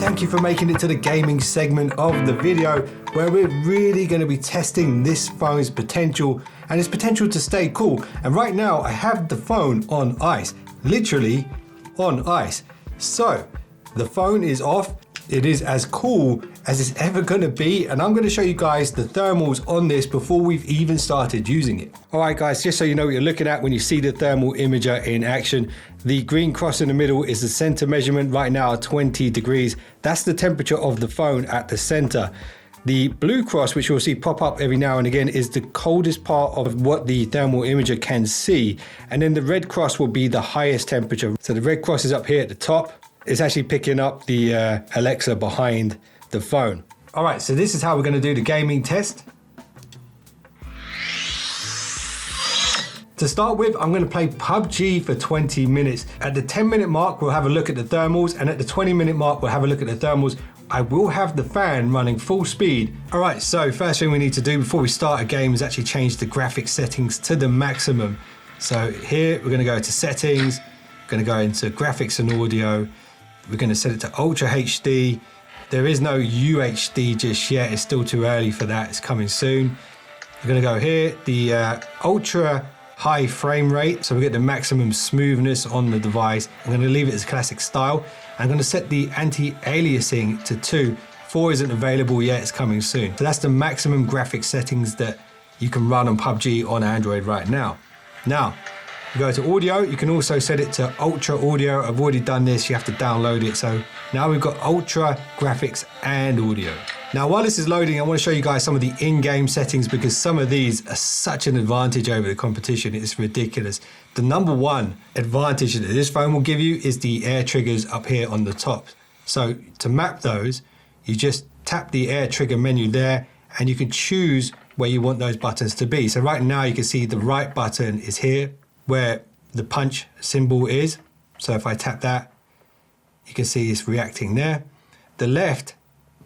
thank you for making it to the gaming segment of the video where we're really going to be testing this phone's potential and its potential to stay cool. And right now I have the phone on ice, literally on ice. So the phone is off. It is as cool as it's ever going to be, and I'm going to show you guys the thermals on this before we've even started using it. All right guys, just so you know what you're looking at when you see the thermal imager in action, the green cross in the middle is the center measurement right now at 20 degrees. That's the temperature of the phone at the center. The blue cross, which you'll see pop up every now and again, is the coldest part of what the thermal imager can see. And then the red cross will be the highest temperature. So the red cross is up here at the top. It's actually picking up the Alexa behind the phone. All right, so this is how we're going to do the gaming test. To start with, I'm going to play PubG for 20 minutes. At the 10-minute mark, we'll have a look at the thermals, and at the 20-minute mark, we'll have a look at the thermals. I will have the fan running full speed. All right, so first thing we need to do before we start a game is actually change the graphics settings to the maximum. So here, we're going to go to settings, we're going to go into graphics and audio. We're going to set it to Ultra HD. There is no UHD just yet. It's still too early for that. It's coming soon. We're going to go here, the ultra high frame rate. So we get the maximum smoothness on the device. I'm going to leave it as classic style. I'm going to set the anti-aliasing to 2. 4 isn't available yet. It's coming soon. So that's the maximum graphics settings that you can run on PUBG on Android right now. Now, you go to audio, you can also set it to ultra audio. I've already done this, you have to download it. So now we've got ultra graphics and audio. Now while this is loading, I want to show you guys some of the in-game settings because some of these are such an advantage over the competition. It's ridiculous. The number one advantage that this phone will give you is the air triggers up here on the top. So to map those, you just tap the air trigger menu there and you can choose where you want those buttons to be. So right now you can see the right button is here, where the punch symbol is. So if I tap that, you can see it's reacting there. The left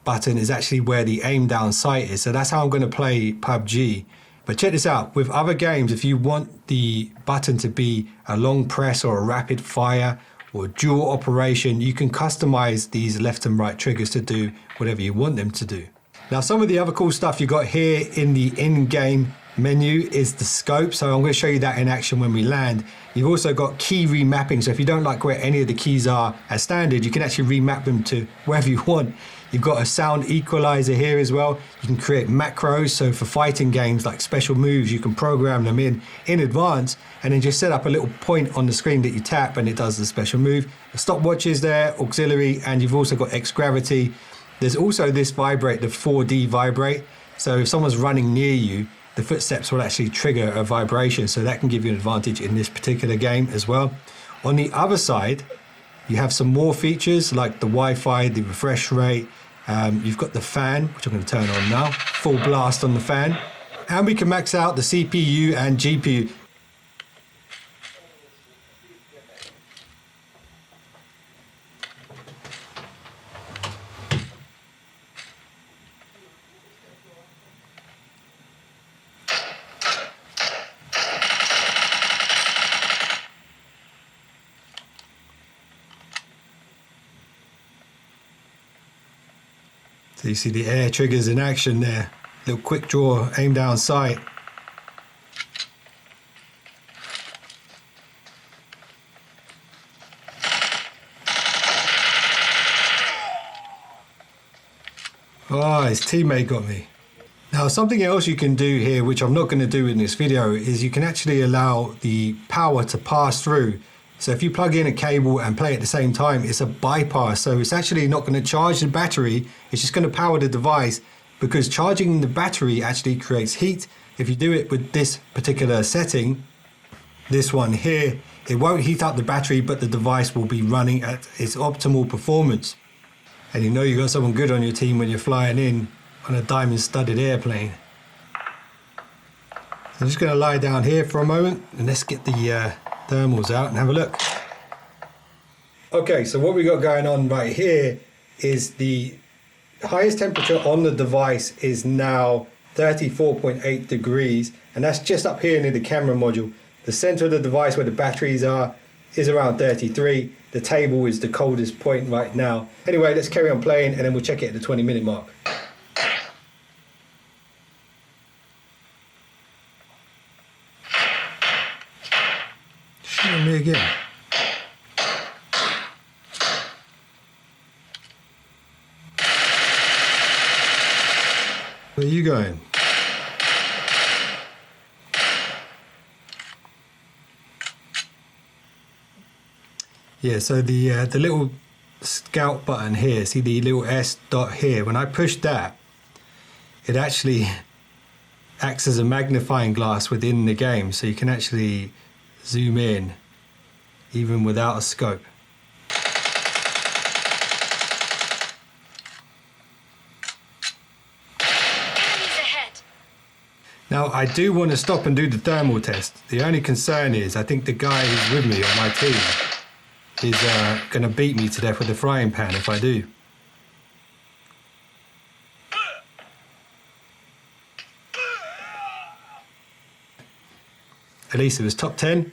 button is actually where the aim down sight is. So that's how I'm going to play PUBG. But check this out, with other games, if you want the button to be a long press or a rapid fire or dual operation, you can customize these left and right triggers to do whatever you want them to do. Now, some of the other cool stuff you got here in the in-game menu is the scope. So I'm going to show you that in action when we land. You've also got key remapping. So if you don't like where any of the keys are as standard, you can actually remap them to wherever you want. You've got a sound equalizer here as well. You can create macros. So for fighting games like special moves, you can program them in advance and then just set up a little point on the screen that you tap and it does the special move. The stopwatch is there, auxiliary, and you've also got X gravity. There's also this vibrate, the 4D vibrate. So if someone's running near you, the footsteps will actually trigger a vibration. So that can give you an advantage in this particular game as well. On the other side, you have some more features like the Wi-Fi, the refresh rate. You've got the fan, which I'm going to turn on now, full blast on the fan. And we can max out the CPU and GPU. So you see the air triggers in action there. Little quick draw, aim down sight. Oh, his teammate got me. Now something else you can do here, which I'm not going to do in this video, is you can actually allow the power to pass through. So if you plug in a cable and play at the same time, it's a bypass. So it's actually not going to charge the battery. It's just going to power the device because charging the battery actually creates heat. If you do it with this particular setting, this one here, it won't heat up the battery, but the device will be running at its optimal performance. And you know you got someone good on your team when you're flying in on a diamond-studded airplane. I'm just going to lie down here for a moment and let's get the thermals out and have a look. Okay, so what we got going on right here is the highest temperature on the device is now 34.8 degrees, and that's just up here near the camera module. The center of the device where the batteries are is around 33. The table is the coldest point right now. Anyway, let's carry on playing and then we'll check it at the 20-minute mark. Shoot me again. Where are you going? Yeah, so the little scout button here, see the little S dot here, when I push that, it actually acts as a magnifying glass within the game, so you can actually zoom in even without a scope. Now, I do want to stop and do the thermal test. The only concern is I think the guy who's with me on my team is going to beat me to death with a frying pan if I do. At least it was top 10.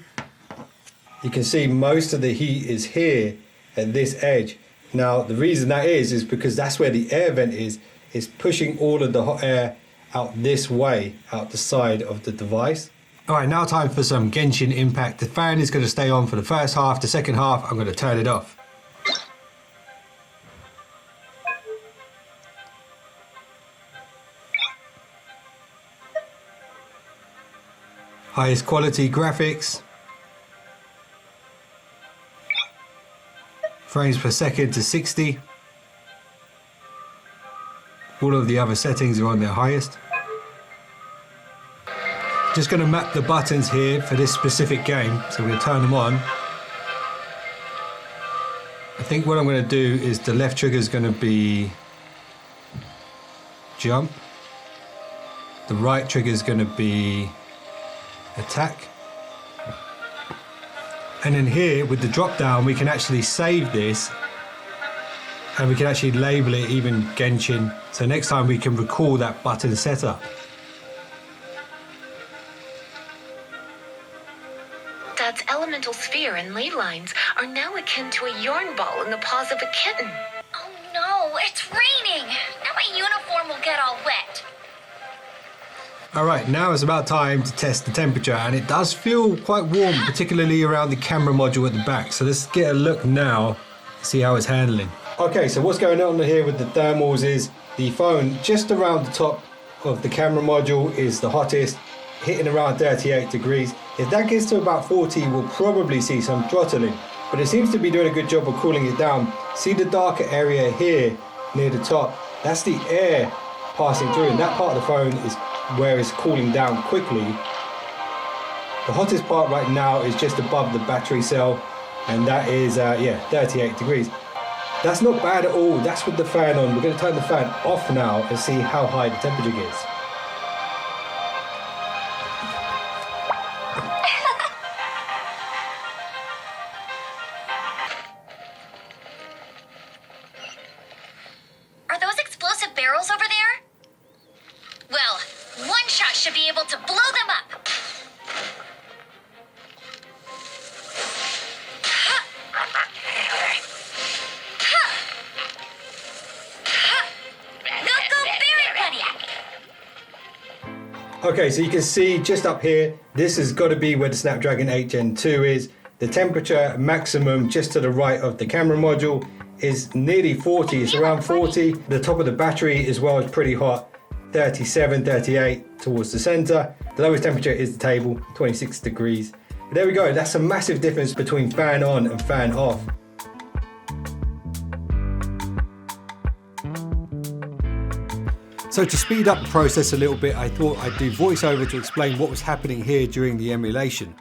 You can see most of the heat is here at this edge. Now, the reason that is because that's where the air vent is. It's pushing all of the hot air out this way, out the side of the device. All right, now time for some Genshin Impact. The fan is going to stay on for the first half. The second half, I'm going to turn it off. Highest quality graphics. Frames per second to 60. All of the other settings are on their highest. Just going to map the buttons here for this specific game, so we'll turn them on. I think what I'm going to do is the left trigger is going to be jump, the right trigger is going to be attack, and then here with the drop down we can actually save this and we can actually label it even Genshin, so next time we can recall that button setup. Dad's elemental sphere and ley lines are now akin to a yarn ball in the paws of a kitten. Oh no, it's raining! Now my uniform will get all wet. Alright, now it's about time to test the temperature, and it does feel quite warm, particularly around the camera module at the back. So let's get a look now, see how it's handling. Okay, so what's going on here with the thermals is the phone just around the top of the camera module is the hottest, hitting around 38 degrees. If that gets to about 40, we'll probably see some throttling, but it seems to be doing a good job of cooling it down. See the darker area here near the top? That's the air passing through, and that part of the phone is where it's cooling down quickly. The hottest part right now is just above the battery cell, and that is 38 degrees. That's not bad at all. That's with the fan on. We're going to turn the fan off now and see how high the temperature gets. Are those explosive barrels over there? Well, one shot should be able to blow them up. Okay, so you can see just up here, this has got to be where the Snapdragon 8 Gen 2 is. The temperature maximum just to the right of the camera module is nearly 40, it's around 40. The top of the battery as well is pretty hot, 37, 38 towards the center. The lowest temperature is the table, 26 degrees. But there we go, that's a massive difference between fan on and fan off. So to speed up the process a little bit, I thought I'd do voiceover to explain what was happening here during the emulation.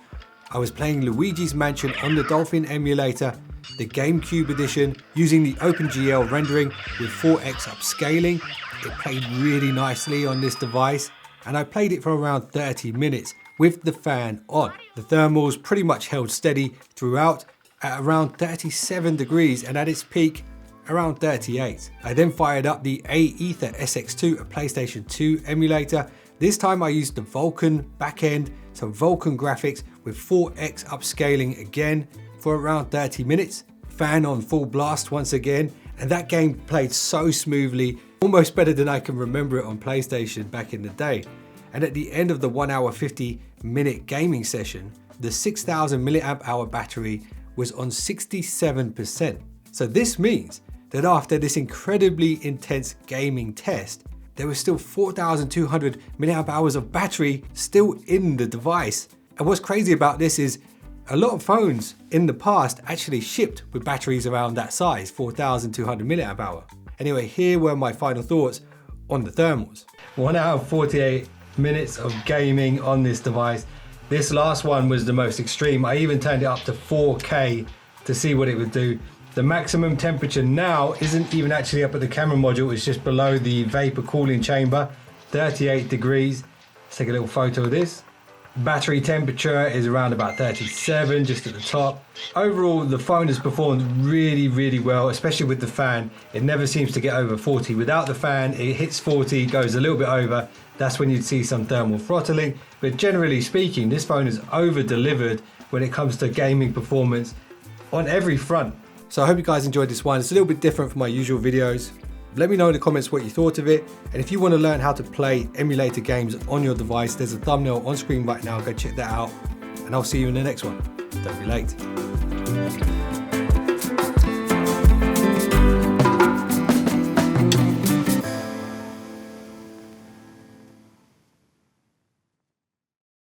I was playing Luigi's Mansion on the Dolphin emulator, the GameCube edition, using the OpenGL rendering with 4x upscaling. It played really nicely on this device, and I played it for around 30 minutes with the fan on. The thermals pretty much held steady throughout at around 37 degrees, and at its peak around 38. I then fired up the Aether SX2, a PlayStation 2 emulator. This time I used the Vulkan backend, so Vulkan graphics with 4x upscaling again for around 30 minutes, fan on full blast once again, and that game played so smoothly, almost better than I can remember it on PlayStation back in the day. And at the end of the 1 hour 50-minute gaming session, the 6000 mAh battery was on 67%. So this means that after this incredibly intense gaming test, there was still 4200 mAh of battery still in the device. And what's crazy about this is a lot of phones in the past actually shipped with batteries around that size, 4200 mAh. Anyway, here were my final thoughts on the thermals. 1 hour 48 minutes of gaming on this device. This last one was the most extreme. I even turned it up to 4K to see what it would do. The maximum temperature now isn't even actually up at the camera module, it's just below the vapor cooling chamber, 38 degrees. Let's take a little photo of this. Battery temperature is around about 37, just at the top. Overall, the phone has performed really, really well, especially with the fan. It never seems to get over 40. Without the fan, it hits 40, goes a little bit over. That's when you'd see some thermal throttling. But generally speaking, this phone is over-delivered when it comes to gaming performance on every front. So I hope you guys enjoyed this one. It's a little bit different from my usual videos. Let me know in the comments what you thought of it. And if you want to learn how to play emulator games on your device, there's a thumbnail on screen right now. Go check that out. And I'll see you in the next one. Don't be late.